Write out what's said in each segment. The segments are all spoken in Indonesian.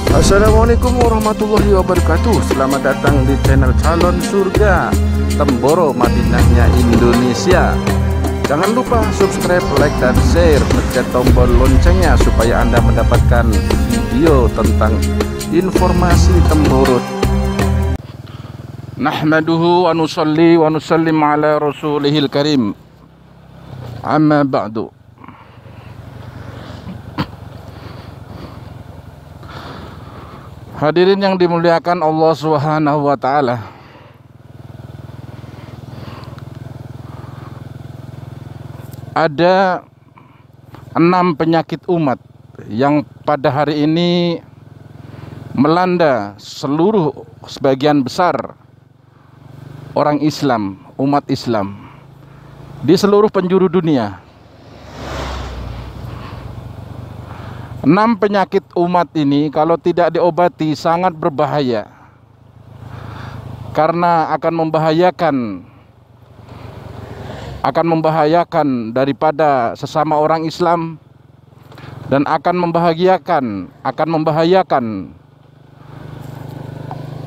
Assalamualaikum warahmatullahi wabarakatuh. Selamat datang di channel Calon Surga Temboro Madinahnya Indonesia. Jangan lupa subscribe, like, dan share, pencet tombol loncengnya supaya Anda mendapatkan video tentang informasi Temboro. Nahmaduhu wa nusalli wa nusallim ala rasulihil karim. Amma ba'du. Hadirin yang dimuliakan Allah Subhanahu wa taala. Ada 6 penyakit umat yang pada hari ini melanda sebagian besar orang Islam, umat Islam di seluruh penjuru dunia. 6 penyakit umat ini kalau tidak diobati sangat berbahaya, karena akan membahayakan daripada sesama orang Islam, dan akan membahayakan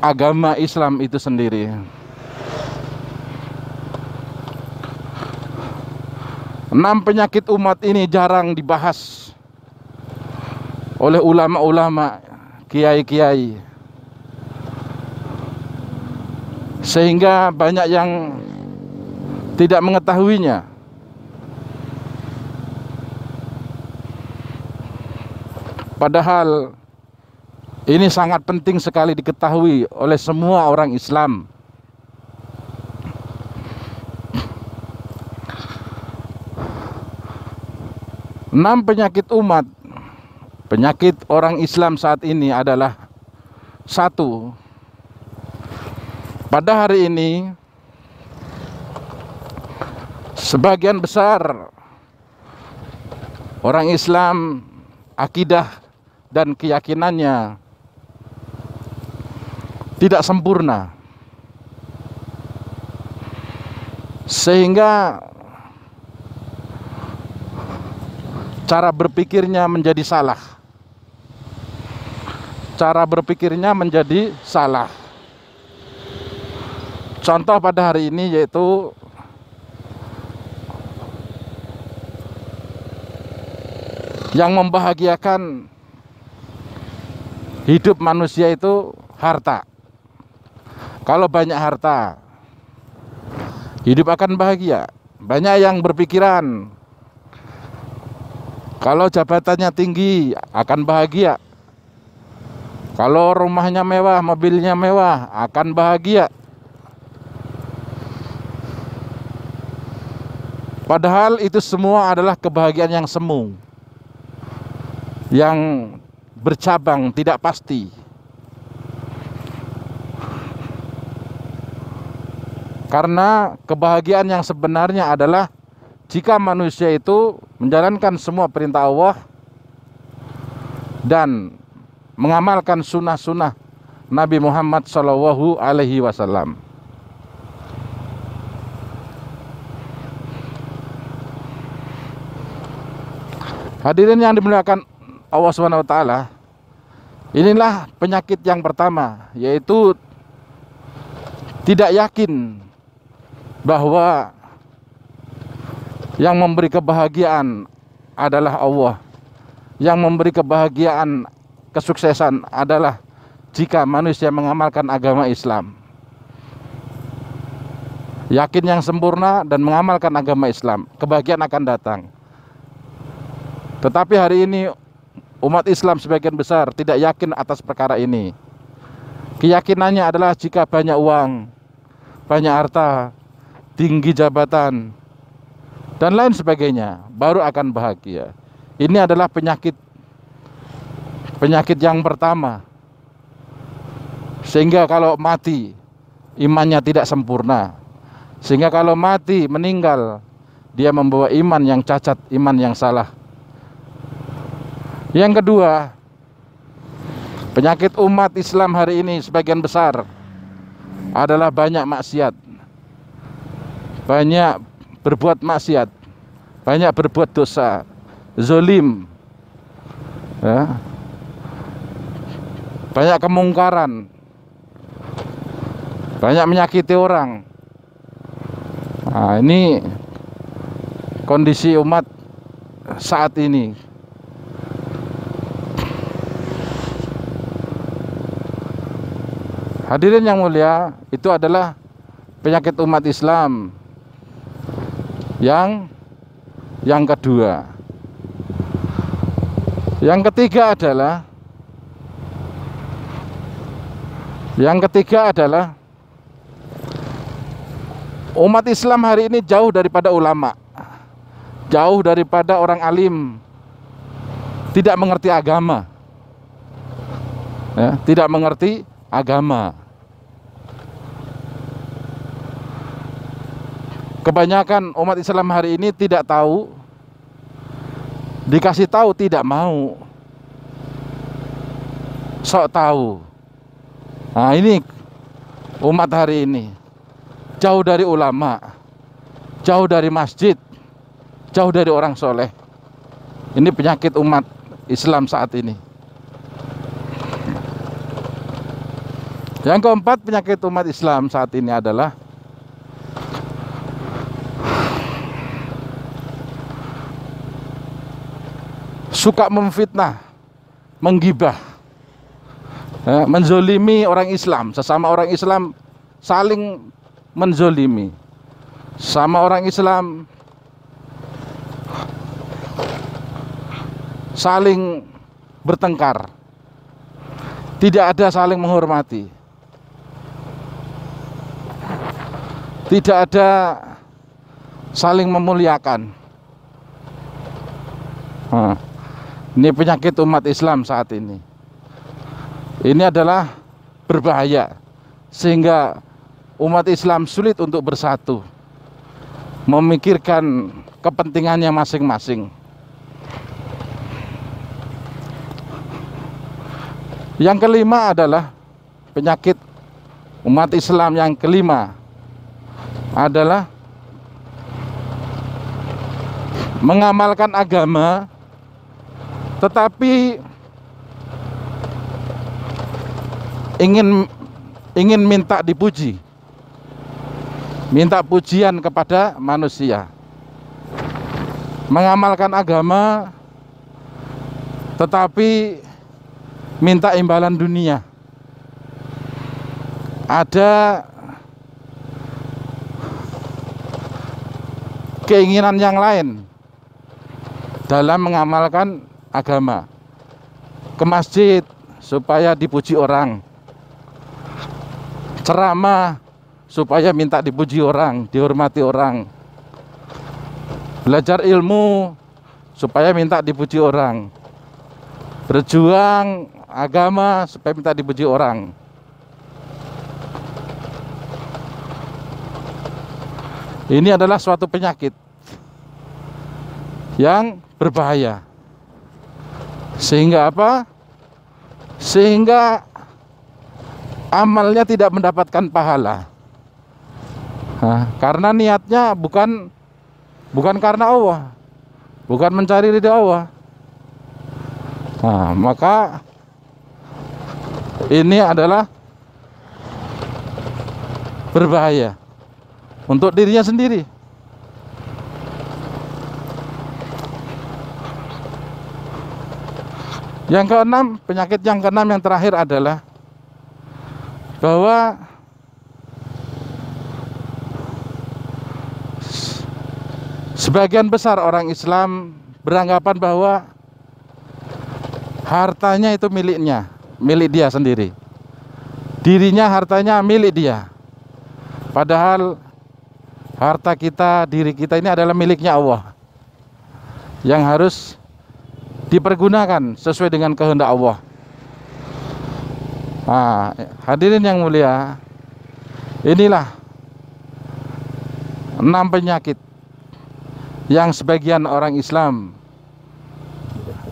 agama Islam itu sendiri. 6 penyakit umat ini jarang dibahas oleh ulama-ulama, kiai-kiai, sehingga banyak yang tidak mengetahuinya. Padahal ini sangat penting sekali diketahui oleh semua orang Islam. Enam penyakit umat, penyakit orang Islam saat ini adalah: 1. Pada hari ini sebagian besar orang Islam, akidah dan keyakinannya tidak sempurna, sehingga cara berpikirnya menjadi salah. Contoh pada hari ini yaitu yang membahagiakan hidup manusia itu harta. Kalau banyak harta, hidup akan bahagia. Banyak yang berpikiran kalau jabatannya tinggi akan bahagia, kalau rumahnya mewah, mobilnya mewah akan bahagia. Padahal itu semua adalah kebahagiaan yang semu, yang bercabang, tidak pasti. Karena kebahagiaan yang sebenarnya adalah jika manusia itu menjalankan semua perintah Allah dan mengamalkan sunnah-sunnah Nabi Muhammad SAW. Hadirin yang dimuliakan Allah SWT, inilah penyakit yang pertama, yaitu tidak yakin bahwa yang memberi kebahagiaan adalah Allah. Yang memberi kebahagiaan, kesuksesan adalah jika manusia mengamalkan agama Islam. Yakin yang sempurna dan mengamalkan agama Islam, kebahagiaan akan datang. Tetapi hari ini umat Islam sebagian besar tidak yakin atas perkara ini. Keyakinannya adalah jika banyak uang, banyak harta, tinggi jabatan, dan lain sebagainya, baru akan bahagia. Ini adalah penyakit yang pertama. Sehingga kalau mati, imannya tidak sempurna. Sehingga kalau mati, meninggal, dia membawa iman yang cacat, iman yang salah. Yang kedua, penyakit umat Islam hari ini sebagian besar adalah banyak maksiat, banyak berbuat maksiat, banyak berbuat dosa, zalim, ya. banyak kemungkaran, banyak menyakiti orang. Nah, ini kondisi umat saat ini. Hadirin yang mulia, itu adalah penyakit umat Islam yang kedua. Yang ketiga adalah umat Islam hari ini jauh daripada ulama, jauh daripada orang alim, tidak mengerti agama, ya, tidak mengerti agama. Kebanyakan umat Islam hari ini tidak tahu, dikasih tahu tidak mau, sok tahu. Nah, ini umat hari ini jauh dari ulama, jauh dari masjid, jauh dari orang soleh. Ini penyakit umat Islam saat ini. Yang keempat penyakit umat Islam saat ini adalah suka memfitnah, menggibah, menzolimi orang Islam. Sesama orang Islam saling menzolimi, sama orang Islam saling bertengkar, tidak ada saling menghormati, tidak ada saling memuliakan. Ini penyakit umat Islam saat ini. Ini adalah berbahaya, sehingga umat Islam sulit untuk bersatu, memikirkan kepentingannya masing-masing. Yang kelima adalah penyakit umat Islam yang kelima adalah mengamalkan agama tetapi ingin minta dipuji, minta pujian kepada manusia. Mengamalkan agama tetapi minta imbalan dunia. Ada keinginan yang lain dalam mengamalkan agama. Ke masjid supaya dipuji orang, ceramah supaya minta dipuji orang, dihormati orang, belajar ilmu supaya minta dipuji orang, berjuang agama supaya minta dipuji orang. Ini adalah suatu penyakit yang berbahaya. Sehingga apa? Sehingga amalnya tidak mendapatkan pahala. Karena niatnya bukan karena Allah, bukan mencari ridha Allah. Maka ini adalah berbahaya untuk dirinya sendiri. Yang keenam, penyakit yang keenam yang terakhir adalah bahwa sebagian besar orang Islam beranggapan bahwa hartanya itu miliknya, milik dia sendiri. Dirinya, hartanya milik dia. Padahal harta kita, diri kita ini adalah miliknya Allah, yang harus dipergunakan sesuai dengan kehendak Allah. Hadirin yang mulia, inilah 6 penyakit yang sebagian orang Islam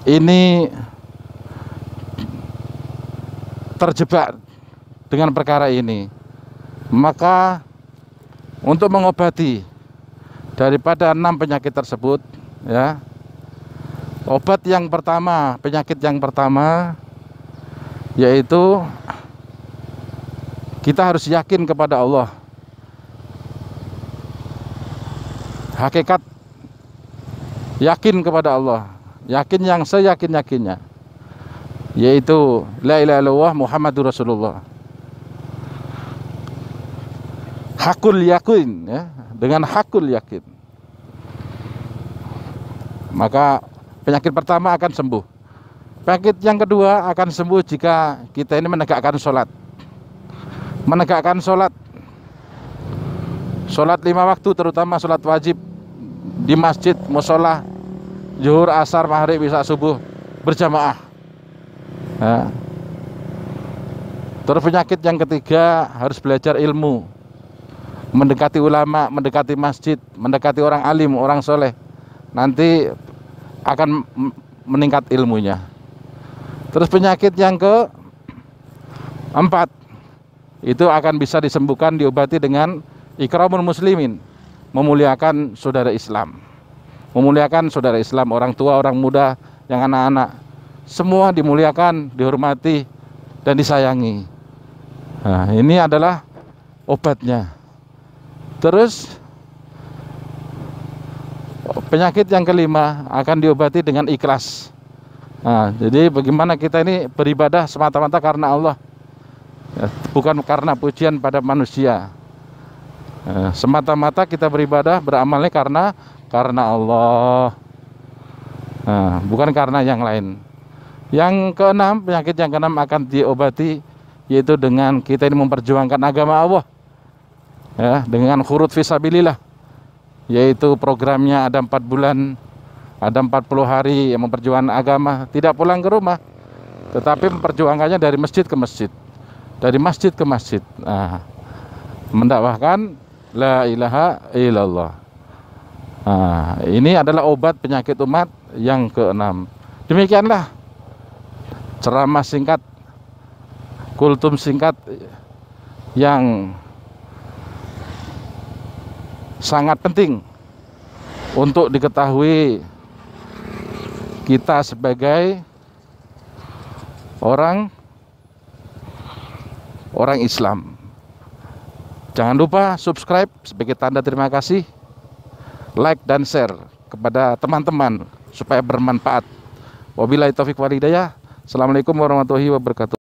ini terjebak dengan perkara ini. Maka untuk mengobati daripada 6 penyakit tersebut, ya, obat yang pertama, penyakit yang pertama yaitu kita harus yakin kepada Allah. Hakikat yakin kepada Allah, yakin yang seyakin-yakinnya, yaitu la ilaha illallah Muhammadur Rasulullah. Hakul yakin, ya, dengan hakul yakin, maka penyakit pertama akan sembuh. Penyakit yang kedua akan sembuh jika kita ini menegakkan sholat. Menegakkan sholat 5 waktu, terutama sholat wajib di masjid, musola, zuhur, asar, maghrib, isya, subuh berjamaah. Nah, terus penyakit yang ketiga harus belajar ilmu, mendekati ulama, mendekati masjid, mendekati orang alim, orang soleh. Nanti akan meningkat ilmunya. Terus penyakit yang keempat itu akan bisa disembuhkan, diobati dengan ikramul muslimin, memuliakan saudara Islam. Memuliakan saudara Islam, orang tua, orang muda, yang anak-anak, semua dimuliakan, dihormati, dan disayangi. Nah, ini adalah obatnya. Terus penyakit yang kelima akan diobati dengan ikhlas. Nah, jadi bagaimana kita ini beribadah semata-mata karena Allah, ya, bukan karena pujian pada manusia. Semata-mata kita beribadah, beramalnya karena Allah, bukan karena yang lain. Yang keenam, penyakit yang keenam akan diobati, yaitu dengan kita ini memperjuangkan agama Allah, ya, dengan khurut fisabilillah, yaitu programnya ada 4 bulan, ada 40 hari yang memperjuangkan agama, tidak pulang ke rumah, tetapi memperjuangkannya dari masjid ke masjid, dari masjid ke masjid. Nah, mendakwahkan la ilaha illallah. Nah, ini adalah obat penyakit umat yang keenam. Demikianlah ceramah singkat, kultum singkat yang sangat penting untuk diketahui kita sebagai orang Islam. Jangan lupa subscribe sebagai tanda terima kasih, like dan share kepada teman-teman supaya bermanfaat. Wabillahi taufik wal hidayah. Assalamualaikum warahmatullahi wabarakatuh.